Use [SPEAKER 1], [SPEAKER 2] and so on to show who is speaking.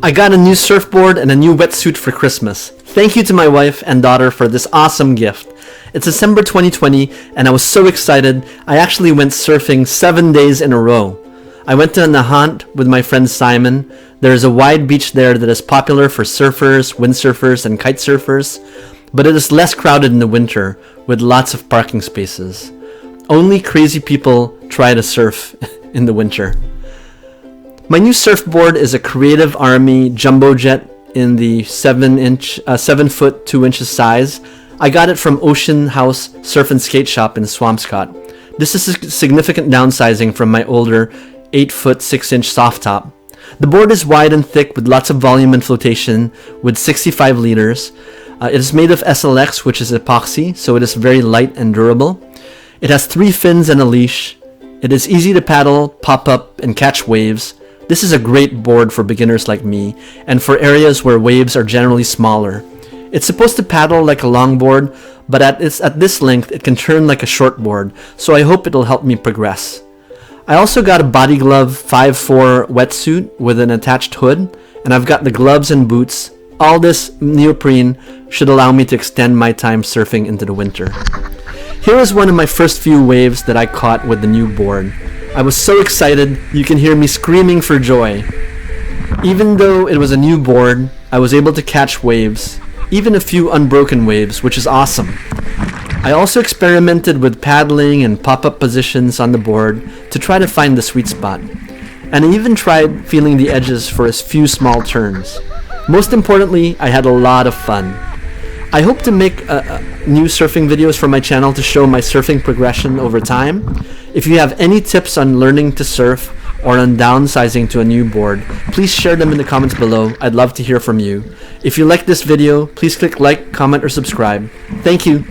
[SPEAKER 1] I got a new surfboard and a new wetsuit for Christmas. Thank you to my wife and daughter for this awesome gift. It's December 2020 and I was so excited I actually went surfing 7 days in a row. I went to Nahant with my friend Simon. There is a wide beach there that is popular for surfers, windsurfers, and kitesurfers, but it is less crowded in the winter with lots of parking spaces. Only crazy people try to surf in the winter. My new surfboard is a Creative Army Jumbo Jet in the 7 foot 2 inches size. I got it from Ocean House Surf and Skate Shop in Swampscott. This is a significant downsizing from my older 8 foot 6 inch soft top. The board is wide and thick with lots of volume and flotation with 65 liters. It is made of SLX, which is epoxy, so it is very light and durable. It has 3 fins and a leash. It is easy to paddle, pop up, and catch waves. This is a great board for beginners like me and for areas where waves are generally smaller. It's supposed to paddle like a longboard, but at this length it can turn like a shortboard, so I hope it'll help me progress. I also got a body glove 5'4" wetsuit with an attached hood, and I've got the gloves and boots. All this neoprene should allow me to extend my time surfing into the winter. Here is one of my first few waves that I caught with the new board. I was so excited, you can hear me screaming for joy. Even though it was a new board, I was able to catch waves, even a few unbroken waves, which is awesome. I also experimented with paddling and pop-up positions on the board to try to find the sweet spot. And I even tried feeling the edges for a few small turns. Most importantly, I had a lot of fun. I hope to make new surfing videos for my channel to show my surfing progression over time. If you have any tips on learning to surf or on downsizing to a new board, please share them in the comments below. I'd love to hear from you. If you like this video, please click like, comment, or subscribe. Thank you.